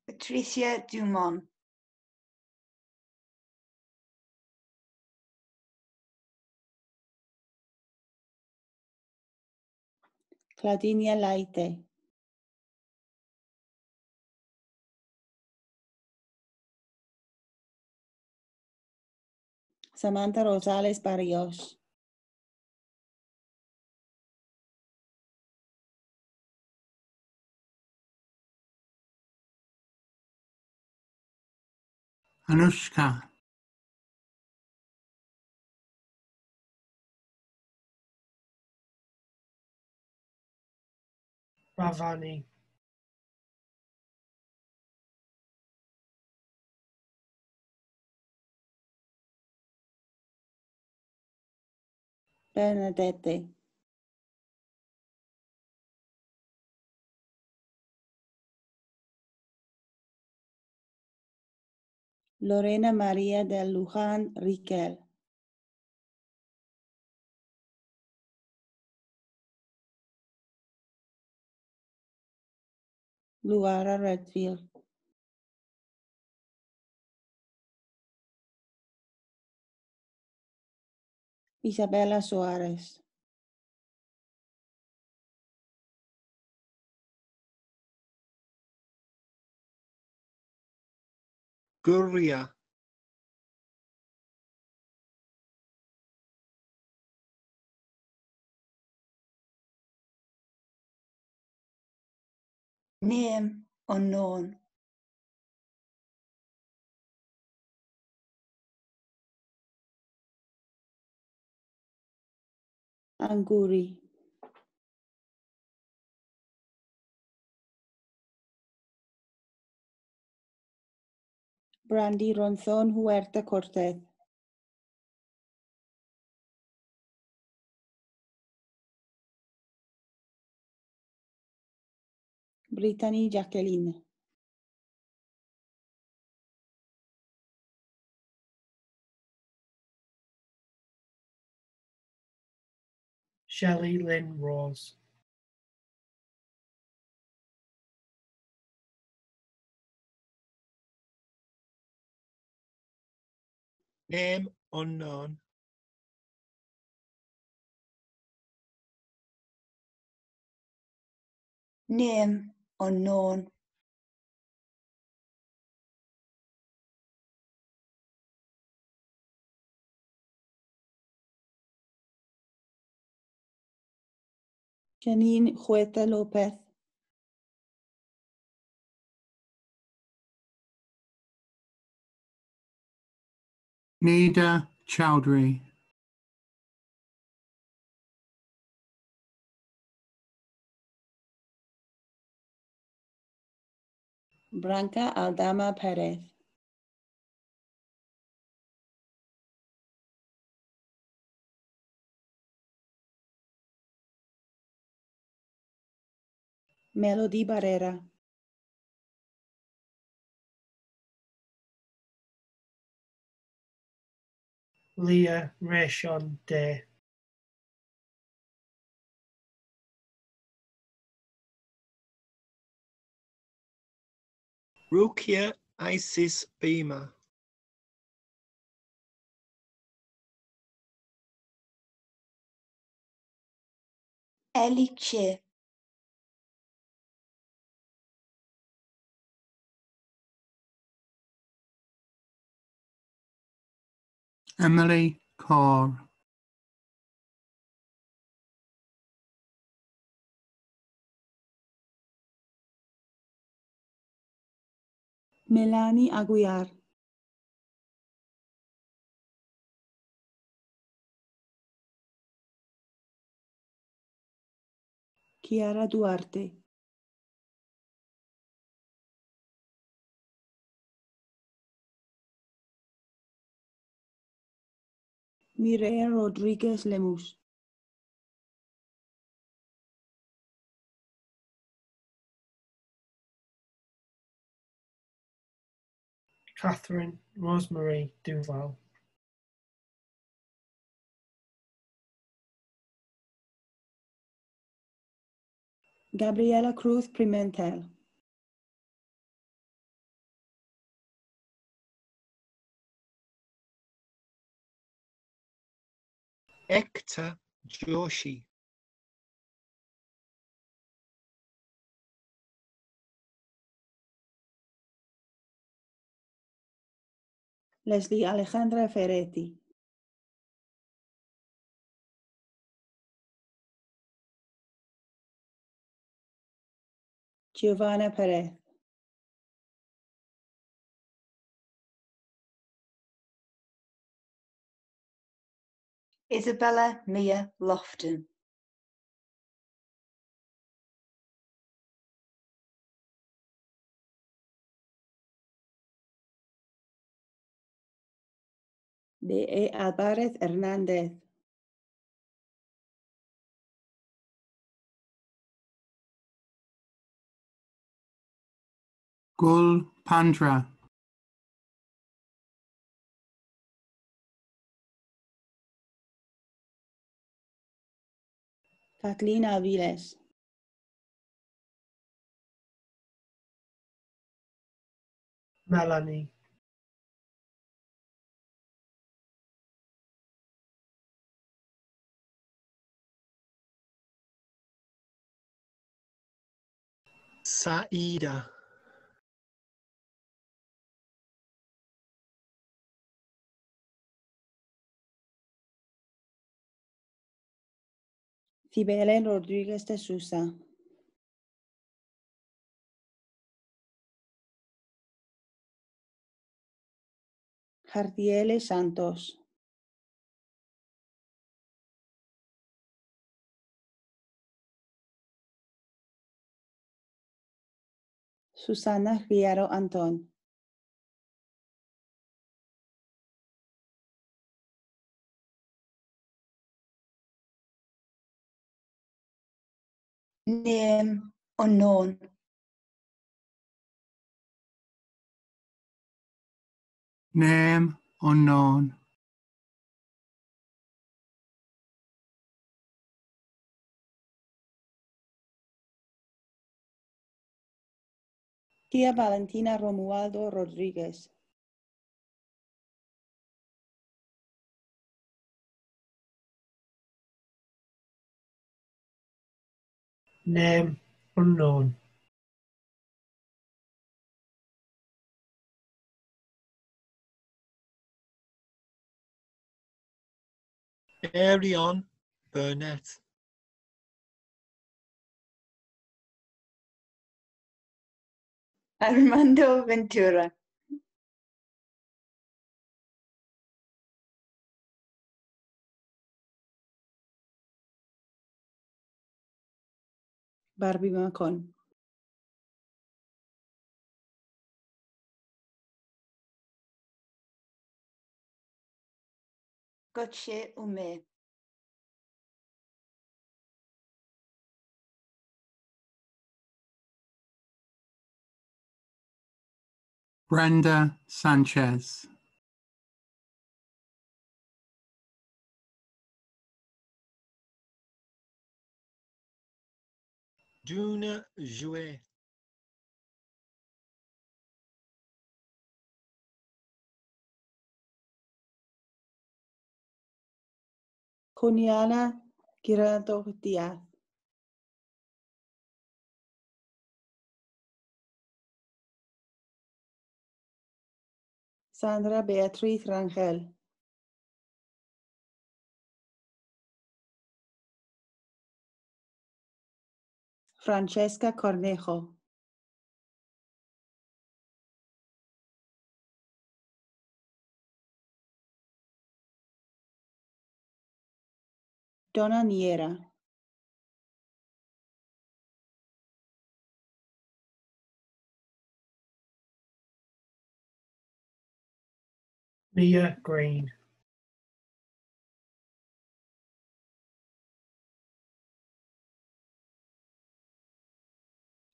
S5: Patricia Dumont.
S3: Claudinia Laite. Samantha Rosales Barrios.
S1: Anushka.
S4: Ravani.
S3: Bernadette. Lorena María de Luján Riquel. Luara Redfield. Isabella Soares.
S2: Guria.
S5: Name unknown.
S3: Anguri. Brandy Ronzón Huerta Cortez. Brittany Jacqueline.
S4: Shelley Lynn Rose.
S2: Name unknown.
S5: Name unknown.
S3: Janine Huerta Lopez.
S1: Nida Chowdhury.
S3: Branca Aldama Perez. Melody Barrera.
S4: Leah Rayshon Day.
S2: Rukia Isis Beamer.
S5: Alexia.
S1: Emily Kaur.
S3: Melanie Aguiar. Kiara Duarte. Mireya Rodriguez Lemus.
S4: Catherine Rosemary Duval.
S3: Gabriela Cruz Pimentel.
S2: Ekta Joshi.
S3: Leslie Alejandra Ferretti. Giovanna Perez.
S5: Isabella Mia Lofton.
S3: D.E. Alvarez Hernández.
S1: Gul Pandra.
S3: Kathleen Aviles.
S4: Melanie.
S2: Saida.
S3: Cibele Rodríguez de Sousa. Jardiele Santos. Susana Riero Antón.
S5: Name unknown.
S1: Name unknown.
S3: Tía Valentina Romualdo Rodríguez.
S4: Name unknown.
S2: Arion Burnett.
S5: Armando Ventura.
S3: Barbie Macon.
S5: Gotche Ume.
S1: Brenda Sanchez.
S2: Duna Jouet.
S3: Cuniana Giraldo Díaz. Sandra Beatriz Rangel. Francesca Cornejo. Donna Niera.
S4: Mia Green.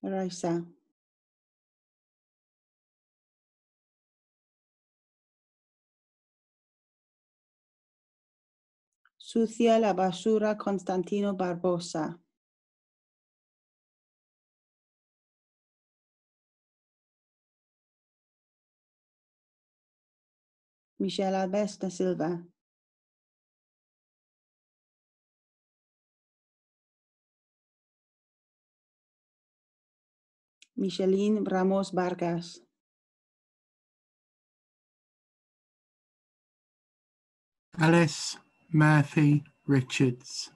S3: Raisa. Sucia la basura Constantino Barbosa. Michelle Alves da Silva. Micheline Ramos Vargas.
S1: Alice Murphy Richards.